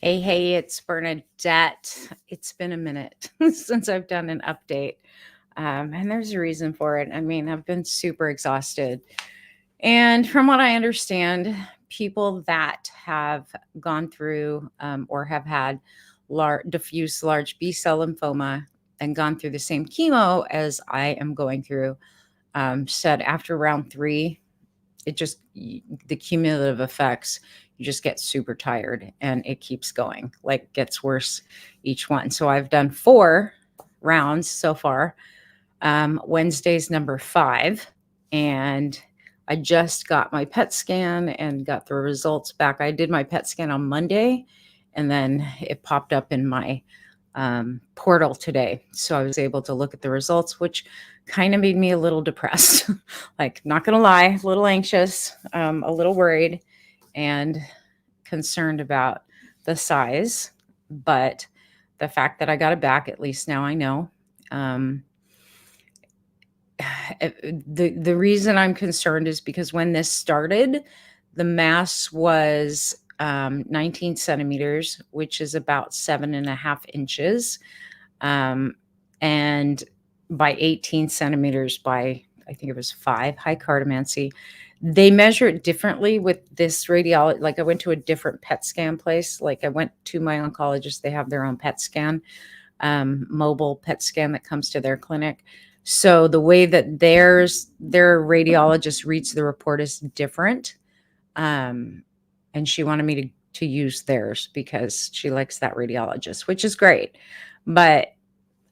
Hey, it's Bernadette. It's been a minute since I've done an update. And there's a reason for it. I mean, I've been super exhausted. And from what I understand, people that have gone through or have had diffuse large B cell lymphoma and gone through the same chemo as I am going through said after round three, the cumulative effects, you just get super tired and it keeps going, like gets worse each one. So I've done 4 rounds so far. Wednesday's number 5, and I just got my PET scan and got the results back. I did my PET scan on Monday, and then it popped up in my portal today. So I was able to look at the results, which kind of made me a little depressed. Like, not going to lie, a little anxious, a little worried, and concerned about the size. But the fact that I got it back, at least now I know. The reason I'm concerned is because when this started, the mass was 19 centimeters, which is about 7.5 inches, and by 18 centimeters by, I think it was 5, high cardomancy. They measure it differently with this radiology. Like, I went to a different PET scan place. Like, I went to my oncologist. They have their own PET scan, mobile PET scan that comes to their clinic. So the way that their radiologist reads the report is different. And she wanted me to use theirs because she likes that radiologist, which is great. But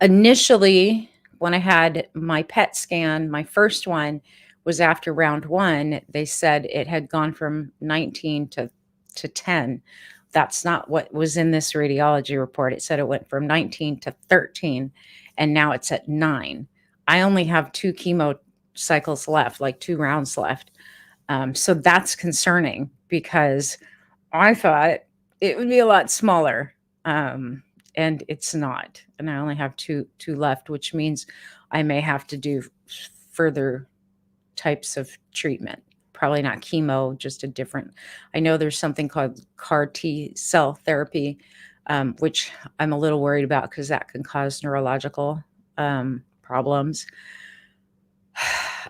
initially, when I had my PET scan, my first one was after round 1, they said it had gone from 19 to 10. That's not what was in this radiology report. It said it went from 19 to 13, and now it's at 9. I only have 2 chemo cycles left, like 2 rounds left. So that's concerning because I thought it would be a lot smaller. And it's not. And I only have two left, which means I may have to do further types of treatment. Probably not chemo, just a different. I know there's something called CAR T cell therapy, which I'm a little worried about because that can cause neurological problems.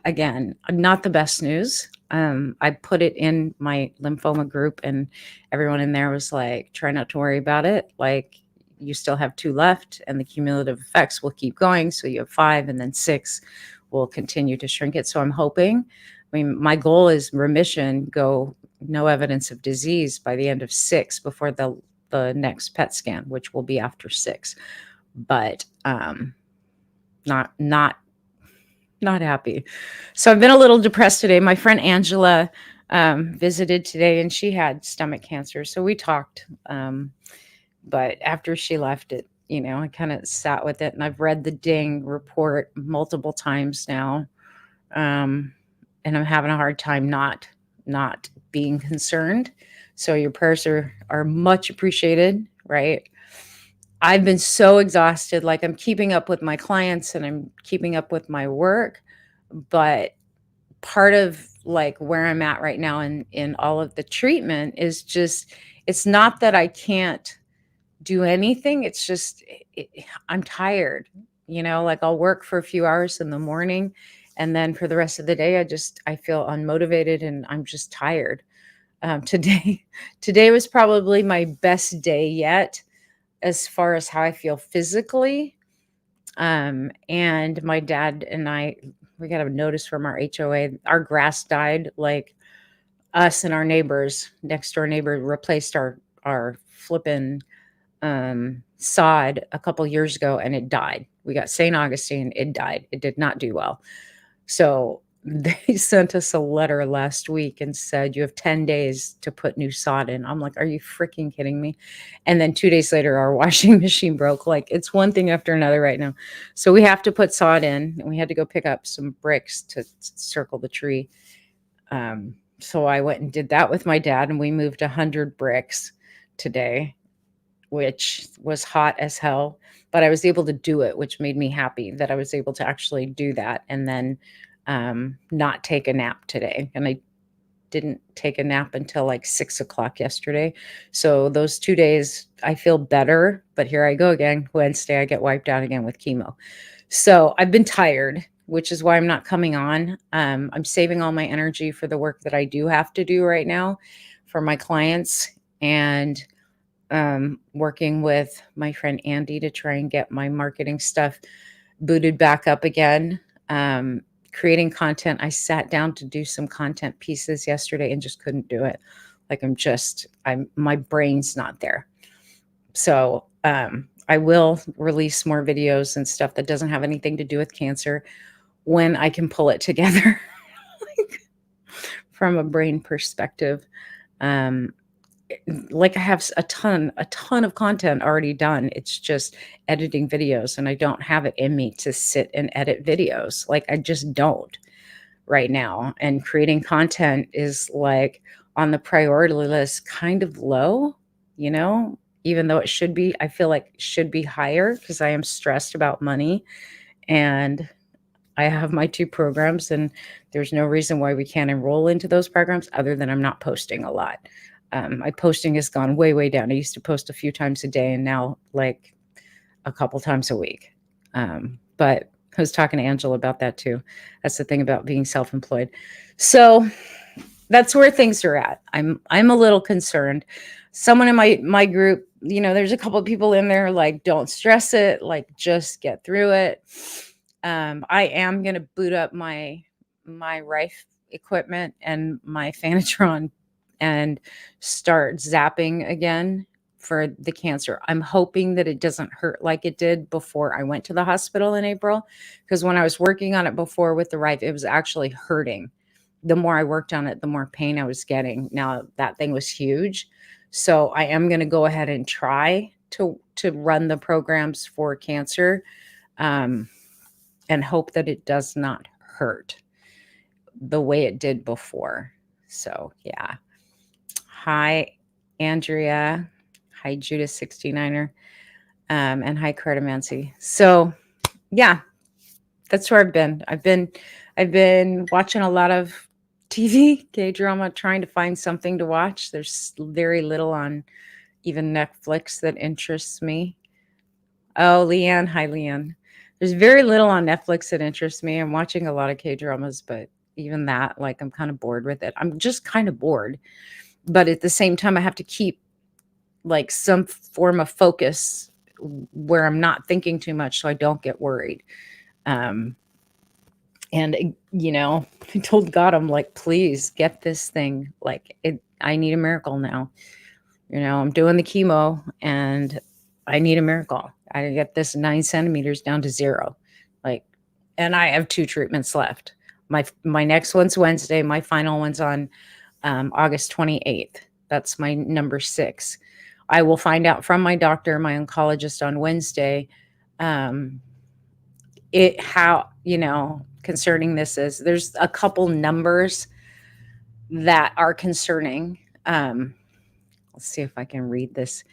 Again, not the best news. I put it in my lymphoma group, and everyone in there was like, try not to worry about it. Like, you still have 2 left, and the cumulative effects will keep going. So you have 5, and then 6 will continue to shrink it. So I'm hoping, I mean, my goal is remission, go no evidence of disease by the end of 6 before the next PET scan, which will be after 6. But not happy. So I've been a little depressed today. My friend Angela visited today, and she had stomach cancer. So we talked. But after she left it, I kind of sat with it, and I've read the Ding report multiple times now. And I'm having a hard time not being concerned. So your prayers are much appreciated, right? I've been so exhausted. Like, I'm keeping up with my clients and I'm keeping up with my work, but part of like where I'm at right now in all of the treatment is just, it's not that I can't do anything. It's just, I'm tired, like, I'll work for a few hours in the morning, and then for the rest of the day, I feel unmotivated and I'm just tired. Today was probably my best day yet, as far as how I feel physically. And my dad and we got a notice from our HOA. Our grass died. Like, us and our neighbors, next door neighbor, replaced our flippin' sod a couple years ago, and it died. We got St. Augustine. It died. It did not do well. So they sent us a letter last week and said, you have 10 days to put new sod in. I'm like, are you freaking kidding me? And then 2 days later, our washing machine broke. Like, it's one thing after another right now. So we have to put sod in, and we had to go pick up some bricks to circle the tree. So I went and did that with my dad, and we moved 100 bricks today, which was hot as hell, but I was able to do it, which made me happy that I was able to actually do that, and then not take a nap today. And I didn't take a nap until like 6 o'clock yesterday. So those 2 days, I feel better. But here I go again. Wednesday, I get wiped out again with chemo. So I've been tired, which is why I'm not coming on. I'm saving all my energy for the work that I do have to do right now for my clients, and working with my friend Andy to try and get my marketing stuff booted back up again. Creating content. I sat down to do some content pieces yesterday and just couldn't do it. Like my brain's not there. So I will release more videos and stuff that doesn't have anything to do with cancer when I can pull it together from a brain perspective. Like I have a ton of content already done. It's just editing videos, and I don't have it in me to sit and edit videos. Like I just don't right now. And creating content is like on the priority list, kind of low, even though it should be. I feel like it should be higher because I am stressed about money, and I have my 2 programs, and there's no reason why we can't enroll into those programs other than I'm not posting a lot. My posting has gone way, way down. I used to post a few times a day, and now like a couple times a week. But I was talking to Angela about that too. That's the thing about being self-employed. So that's where things are at. I'm a little concerned. Someone in my group, there's a couple of people in there like, don't stress it, like just get through it. I am going to boot up my Rife equipment and my Fanatron and start zapping again for the cancer. I'm hoping that it doesn't hurt like it did before I went to the hospital in April, because when I was working on it before with the Rife, it was actually hurting. The more I worked on it, the more pain I was getting. Now that thing was huge. So I am going to go ahead and try to run the programs for cancer, and hope that it does not hurt the way it did before. So yeah. Hi, Andrea. Hi, Judas 69er. And hi, Cartomancy. So yeah, that's where I've been. I've been watching a lot of TV, K-drama, trying to find something to watch. There's very little on even Netflix that interests me. Oh, Leanne. Hi, Leanne. There's very little on Netflix that interests me. I'm watching a lot of K-dramas, but even that, like, I'm kind of bored with it. I'm just kind of bored. But at the same time, I have to keep like some form of focus where I'm not thinking too much so I don't get worried. And, I told God, I'm like, please get this thing. Like, I need a miracle now. I'm doing the chemo and I need a miracle. I get this 9 centimeters down to 0. Like, and I have 2 treatments left. My next one's Wednesday. My final one's on August 28th. That's my number 6. I will find out from my doctor, my oncologist, on Wednesday, concerning this is. There's a couple numbers that are concerning. Let's see if I can read this,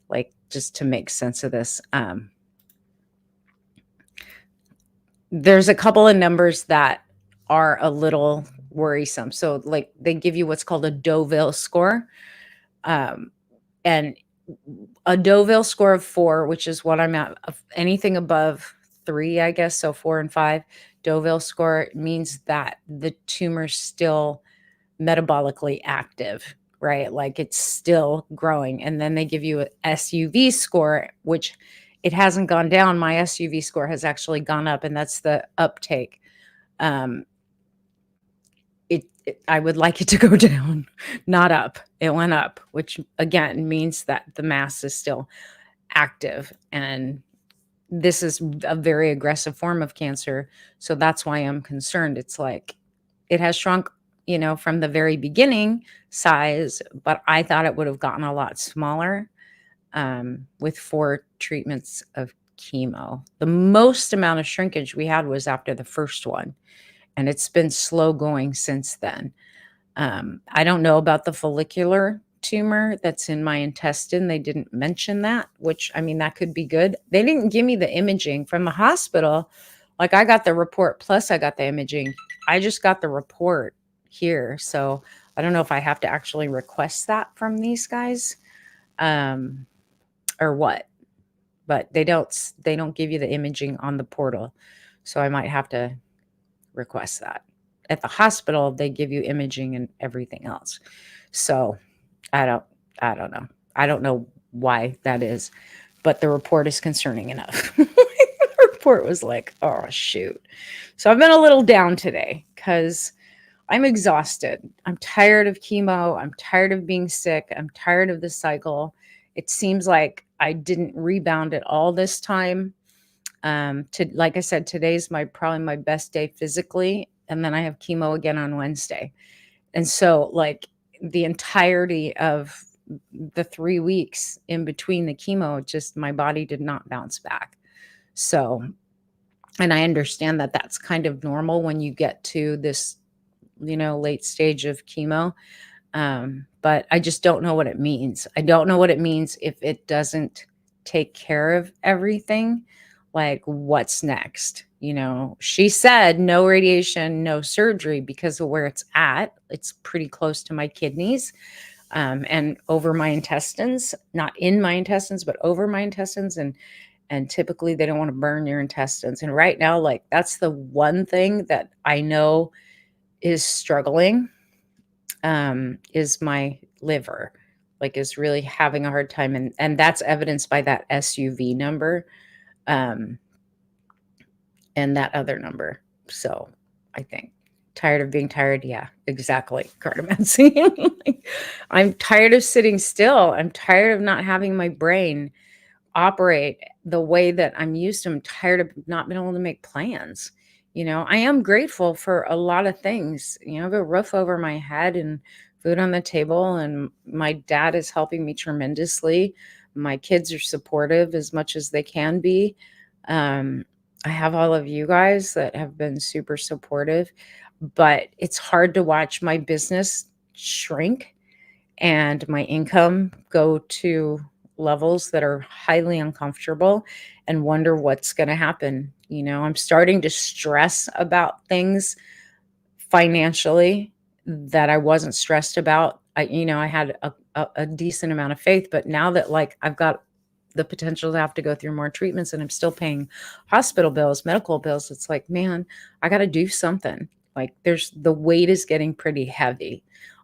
like, just to make sense of this. There's a couple of numbers that are a little worrisome. So like they give you what's called a Deauville score. And a Deauville score of 4, which is what I'm at, anything above 3, I guess. So 4 and 5 Deauville score means that the tumor's still metabolically active, right? Like it's still growing. And then they give you a SUV score, which it hasn't gone down. My SUV score has actually gone up, and that's the uptake. I would like it to go down, not up. It went up, which again means that the mass is still active. And this is a very aggressive form of cancer. So that's why I'm concerned. It's like it has shrunk, from the very beginning size, but I thought it would have gotten a lot smaller with 4 treatments of chemo. The most amount of shrinkage we had was after the first one. And it's been slow going since then. I don't know about the follicular tumor that's in my intestine. They didn't mention that, which, that could be good. They didn't give me the imaging from the hospital. Like I got the report, plus I got the imaging. I just got the report here. So I don't know if I have to actually request that from these guys, um, or what, but they don't give you the imaging on the portal. So I might have to request that. At the hospital, they give you imaging and everything else. So I don't I don't know. I don't know why that is, but the report is concerning enough. The report was like, oh shoot. So I've been a little down today because I'm exhausted. I'm tired of chemo. I'm tired of being sick. I'm tired of the cycle. It seems like I didn't rebound at all this time. Like I said, today's probably my best day physically, and then I have chemo again on Wednesday. And so, like, the entirety of the 3 weeks in between the chemo, just my body did not bounce back. So, and I understand that that's kind of normal when you get to this, late stage of chemo. But I just don't know what it means. I don't know what it means if it doesn't take care of everything. Like, what's next? She said no radiation, no surgery because of where it's at. It's pretty close to my kidneys, and over my intestines, not in my intestines, but over my intestines. And typically they don't want to burn your intestines. And right now, like, that's the one thing that I know is struggling, is my liver, like, is really having a hard time. And that's evidenced by that SUV number, um, and that other number. So I think tired of being tired. Yeah, exactly. Cardamancy. Like, I'm tired of sitting still. I'm tired of not having my brain operate the way that I'm used to. I'm tired of not being able to make plans. I am grateful for a lot of things. I have a roof over my head and food on the table, and my dad is helping me tremendously. My kids are supportive as much as they can be. Um, I have all of you guys that have been super supportive, but it's hard to watch my business shrink and my income go to levels that are highly uncomfortable and wonder what's going to happen. I'm starting to stress about things financially that I wasn't stressed about. I had a decent amount of faith, but now that, like, I've got the potential to have to go through more treatments and I'm still paying hospital bills, medical bills, it's like, man, I got to do something. Like, the weight is getting pretty heavy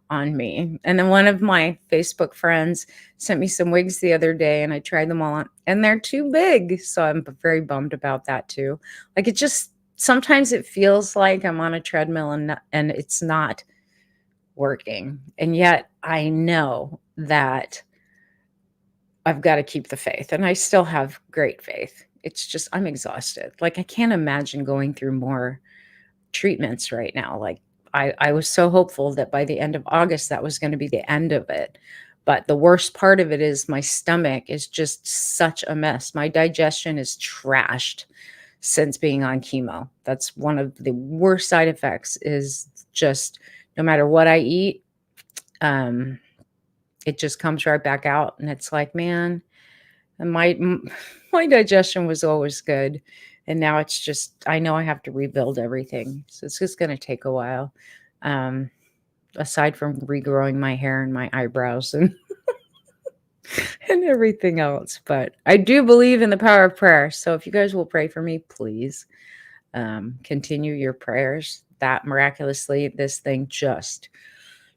on me. And then one of my Facebook friends sent me some wigs the other day and I tried them all on and they're too big. So I'm very bummed about that too. Like, it just sometimes it feels like I'm on a treadmill and it's not working. And yet I know that I've got to keep the faith, and I still have great faith. It's just I'm exhausted. Like, I can't imagine going through more treatments right now. Like, I was so hopeful that by the end of August that was going to be the end of it. But the worst part of it is my stomach is just such a mess. My digestion is trashed since being on chemo. That's one of the worst side effects, is just no matter what I eat, um, it just comes right back out. And it's like, man, and my digestion was always good. And now it's just, I know I have to rebuild everything. So it's just going to take a while. Um, Aside from regrowing my hair and my eyebrows and and everything else. But I do believe in the power of prayer. So if you guys will pray for me, please, continue your prayers, that miraculously this thing just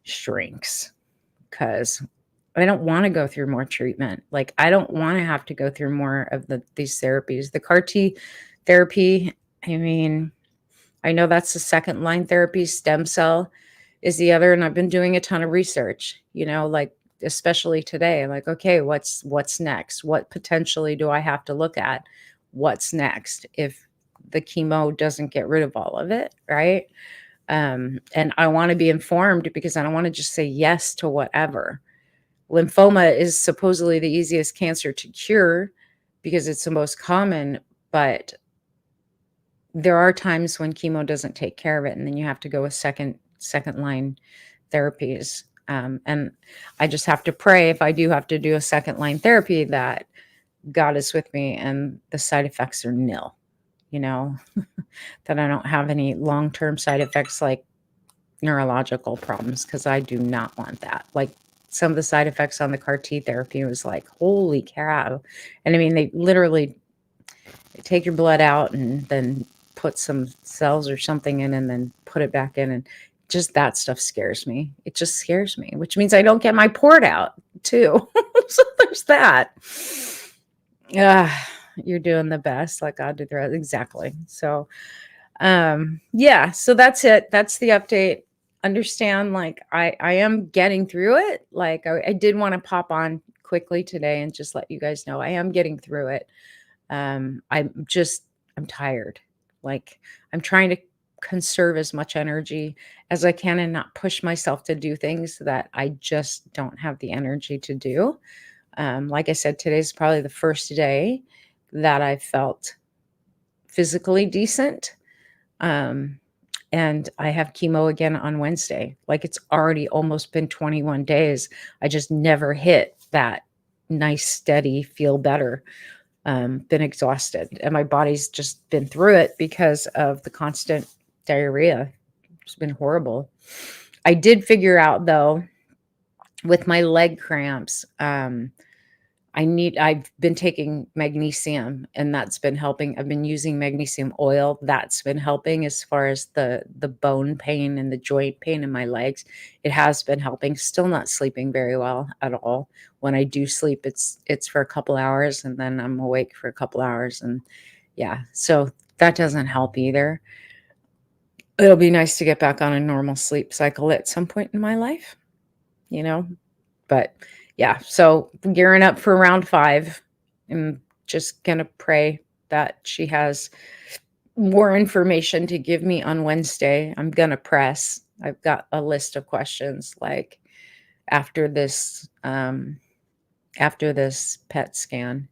shrinks, because I don't want to go through more treatment. Like, I don't want to have to go through more of these therapies. The CAR T therapy, I mean, I know that's the second line therapy. Stem cell is the other. And I've been doing a ton of research, like, especially today, like, okay, what's next? What potentially do I have to look at? What's next if the chemo doesn't get rid of all of it, right? And I want to be informed because I don't want to just say yes to whatever. Lymphoma is supposedly the easiest cancer to cure because it's the most common, but there are times when chemo doesn't take care of it, and then you have to go with second line therapies. And I just have to pray, if I do have to do a second line therapy, that God is with me and the side effects are nil, that I don't have any long-term side effects like neurological problems, because I do not want that. Like, some of the side effects on the CAR T therapy was like, holy cow. And I mean, they literally take your blood out and then put some cells or something in and then put it back in. And just that stuff scares me. It just scares me, which means I don't get my port out too. So there's that. You're doing the best, like God did the rest. Exactly. So yeah, so that's it. That's the update. Understand, like, I am getting through it. Like, I did want to pop on quickly today and just let you guys know I am getting through it. I'm tired. Like, I'm trying to conserve as much energy as I can and not push myself to do things that I just don't have the energy to do. Like I said, today's probably the first day that I felt physically decent. And I have chemo again on Wednesday. Like, it's already almost been 21 days. I just never hit that nice, steady, feel better. Been exhausted, and my body's just been through it because of the constant diarrhea. It's been horrible. I did figure out, though, with my leg cramps, I've been taking magnesium, and that's been helping. I've been using magnesium oil. That's been helping as far as the bone pain and the joint pain in my legs. It has been helping. Still not sleeping very well at all. When I do sleep, it's for a couple hours, and then I'm awake for a couple hours. And yeah, so that doesn't help either. It'll be nice to get back on a normal sleep cycle at some point in my life, you know? But yeah, so gearing up for round 5. I'm just going to pray that she has more information to give me on Wednesday. I'm going to press. I've got a list of questions, like, after this PET scan,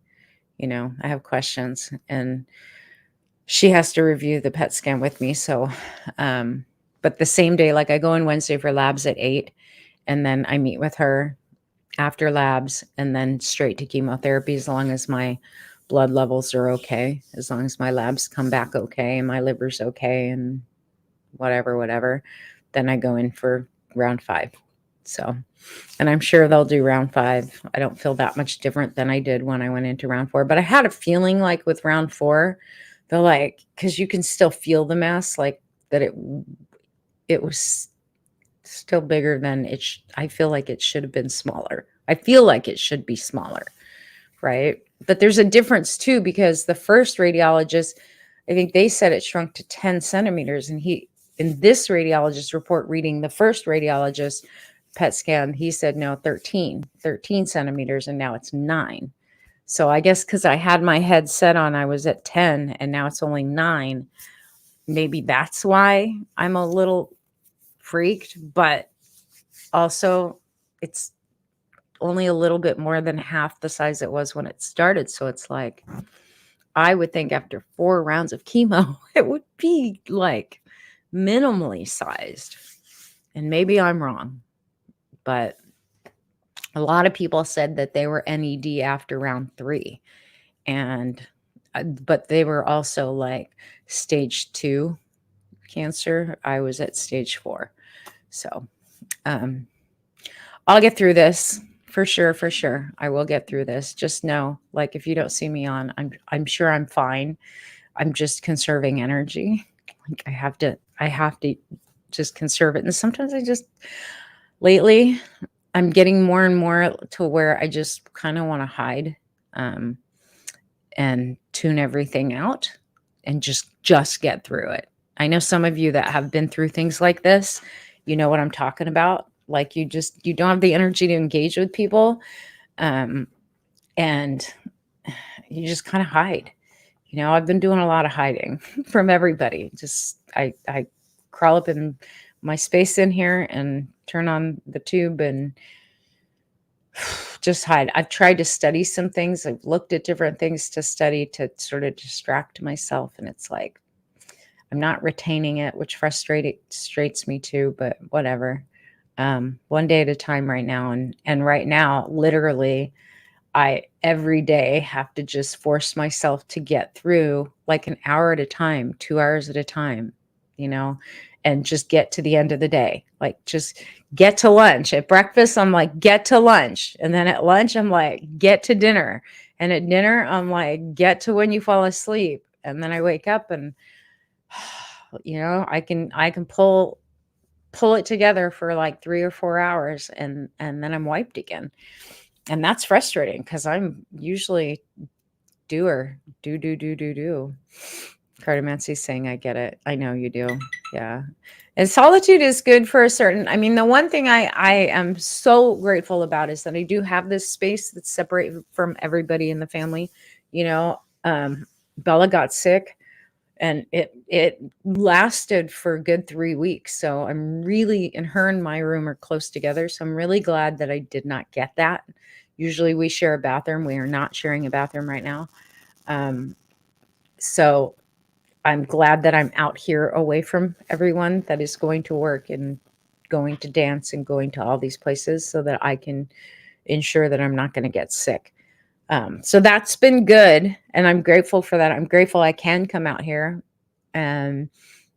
I have questions, and she has to review the PET scan with me. So, but the same day, like, I go in Wednesday for labs at 8, and then I meet with her after labs, and then straight to chemotherapy, as long as my blood levels are okay, as long as my labs come back okay and my liver's okay and whatever, then I go in for round 5. So, and I'm sure they'll do round 5. I don't feel that much different than I did when I went into round 4, but I had a feeling like with round 4, they're like, because you can still feel the mass, like, that it was still bigger than it. I feel like it should have been smaller. I feel like it should be smaller, right? But there's a difference too, because the first radiologist, I think they said it shrunk to 10 centimeters. And in this radiologist report reading the first radiologist PET scan, he said, no, 13 centimeters. And now it's 9. So I guess because I had my head set on, I was at 10 and now it's only 9. Maybe that's why I'm a little freaked, but also it's only a little bit more than half the size it was when it started. So it's like, I would think after 4 rounds of chemo, it would be like minimally sized. And maybe I'm wrong, but a lot of people said that they were NED after round 3. And, but they were also like stage 2 cancer. I was at stage 4. So, I'll get through this for sure. I will get through this. Just know, like, if you don't see me on, I'm sure I'm fine. I'm just conserving energy. Like, I have to just conserve it. And sometimes lately, I'm getting more and more to where I just kind of want to hide, and tune everything out and just get through it. I know some of you that have been through things like this, you know what I'm talking about. Like, you don't have the energy to engage with people. And you just kind of hide. I've been doing a lot of hiding from everybody. Just, I crawl up in my space in here and turn on the tube and just hide. I've tried to study some things. I've looked at different things to study to sort of distract myself. And it's like, I'm not retaining it, which frustrates me too, but whatever. One day at a time right now. And right now, literally, I every day have to just force myself to get through like an hour at a time, 2 hours at a time, and and just get to the end of the day. Like, just get to lunch. At breakfast, I'm like, get to lunch. And then at lunch, I'm like, get to dinner. And at dinner, I'm like, get to when you fall asleep. And then I wake up and, I can pull it together for like 3 or 4 hours, and then I'm wiped again. And that's frustrating because I'm usually doer. Do. Cartomancy's saying, I get it. I know you do. Yeah. And solitude is good for a certain, I mean, the one thing I am so grateful about is that I do have this space that's separate from everybody in the family. Bella got sick, and it lasted for a good 3 weeks. So I'm really, and her and my room are close together. So I'm really glad that I did not get that. Usually we share a bathroom. We are not sharing a bathroom right now. So I'm glad that I'm out here away from everyone that is going to work and going to dance and going to all these places, so that I can ensure that I'm not going to get sick. So that's been good. And I'm grateful for that. I'm grateful I can come out here. And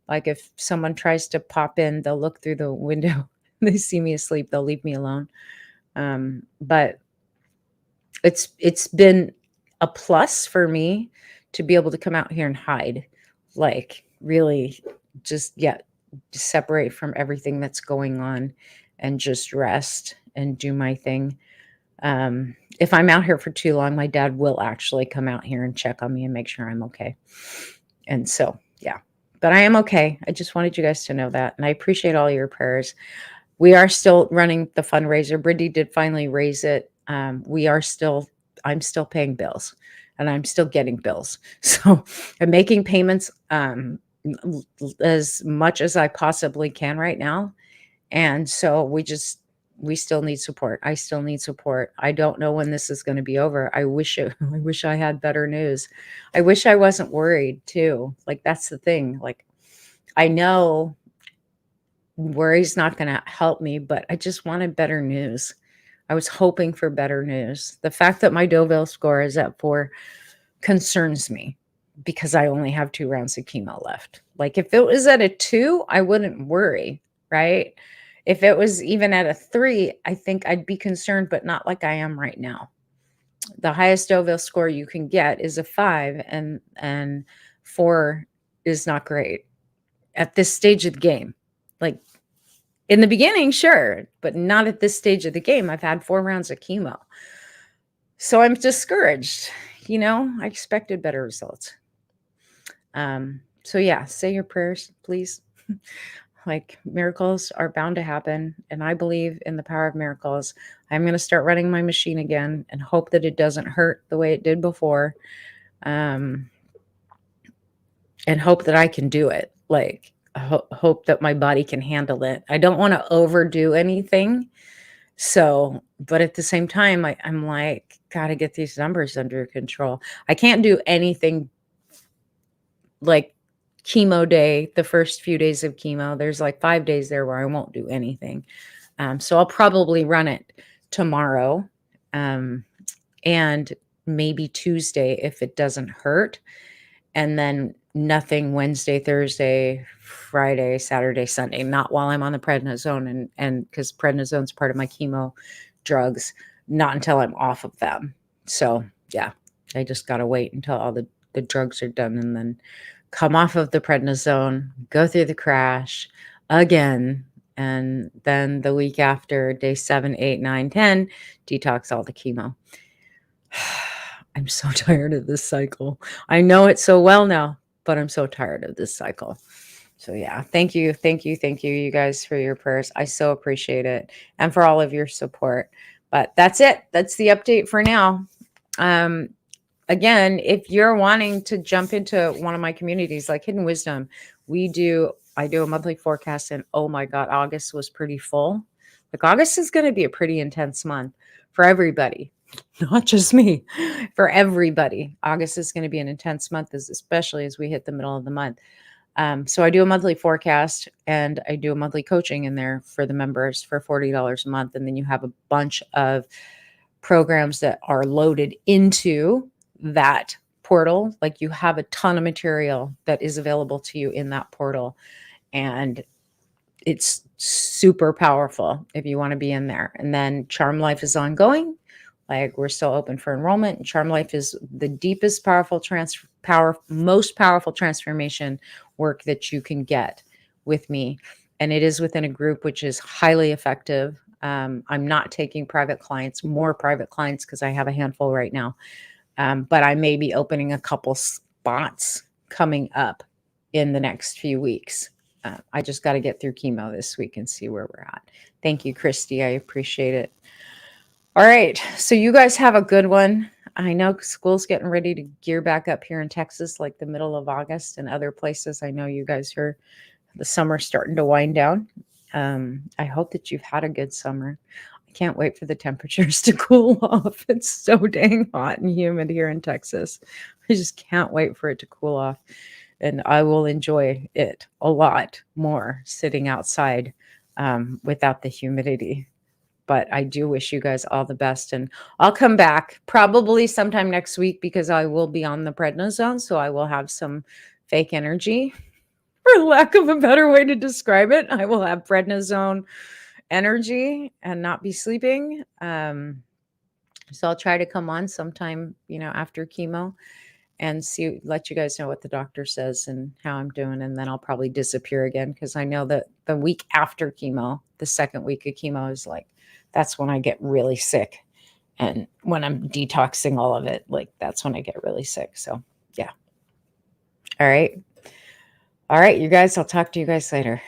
like, if someone tries to pop in, they'll look through the window. They see me asleep, they'll leave me alone. But it's been a plus for me to be able to come out here and hide, like, really just separate from everything that's going on and just rest and do my thing. If I'm out here for too long, my dad will actually come out here and check on me and make sure I'm okay. And so, yeah, but I am okay. I just wanted you guys to know that. And I appreciate all your prayers. We are still running the fundraiser. Brittany did finally raise it. I'm still paying bills, and I'm still getting bills. So I'm making payments as much as I possibly can right now. And so we still need support. I still need support. I don't know when this is going to be over. I wish I had better news. I wish I wasn't worried too. Like, that's the thing. Like, I know worry's not going to help me, but I just wanted better news. I was hoping for better news. The fact that my Deauville score is at 4 concerns me, because I only have 2 rounds of chemo left. Like, if it was at a 2, I wouldn't worry, right? If it was even at a 3, I think I'd be concerned, but not like I am right now. The highest Deauville score you can get is a 5, and 4 is not great at this stage of the game. Like, in the beginning, sure, but not at this stage of the game. I've had 4 rounds of chemo. So I'm discouraged. I expected better results. So yeah, say your prayers, please. Like, miracles are bound to happen, and I believe in the power of miracles. I'm going to start running my machine again and hope that it doesn't hurt the way it did before. And hope that I can do it. Like, hope that my body can handle it. I don't want to overdo anything. So, but at the same time, I'm like, gotta get these numbers under control. I can't do anything like chemo day, the first few days of chemo. There's like 5 days there where I won't do anything. So I'll probably run it tomorrow, and maybe Tuesday if it doesn't hurt. And then nothing Wednesday, Thursday, Friday, Saturday, Sunday, not while I'm on the prednisone, and because prednisone's part of my chemo drugs, not until I'm off of them. So yeah, I just got to wait until all the drugs are done, and then come off of the prednisone, go through the crash again. And then the week after, day 7, 8, 9, 10, detox all the chemo. I'm so tired of this cycle. I know it so well now, but I'm so tired of this cycle. So yeah, thank you, you guys, for your prayers. I so appreciate it, and for all of your support. But that's it. That's the update for now. Again, if you're wanting to jump into one of my communities like Hidden Wisdom, I do a monthly forecast, and oh my God, August was pretty full. Like, August is going to be a pretty intense month for everybody. Not just me, for everybody. August is going to be an intense month, especially as we hit the middle of the month. So I do a monthly forecast, and I do a monthly coaching in there for the members for $40 a month. And then you have a bunch of programs that are loaded into that portal. Like, you have a ton of material that is available to you in that portal. And it's super powerful if you want to be in there. And then Charm Life is ongoing. Like, we're still open for enrollment. And Charm Life is the deepest, most powerful transformation work that you can get with me. And it is within a group, which is highly effective. I'm not taking more private clients, because I have a handful right now. But I may be opening a couple spots coming up in the next few weeks. I just got to get through chemo this week and see where we're at. Thank you, Christy. I appreciate it. All right. So you guys have a good one. I know school's getting ready to gear back up here in Texas, like the middle of August, and other places. I know you guys are, the summer starting to wind down. I hope that you've had a good summer. I can't wait for the temperatures to cool off. It's so dang hot and humid here in Texas. I just can't wait for it to cool off. And I will enjoy it a lot more sitting outside without the humidity. But I do wish you guys all the best. And I'll come back probably sometime next week, because I will be on the prednisone. So I will have some fake energy, for lack of a better way to describe it. I will have prednisone energy and not be sleeping. So I'll try to come on sometime, after chemo, and let you guys know what the doctor says and how I'm doing. And then I'll probably disappear again, because I know that the week after chemo, the second week of chemo, is like, that's when I get really sick. And when I'm detoxing all of it, like, that's when I get really sick. So yeah. All right. All right, you guys, I'll talk to you guys later.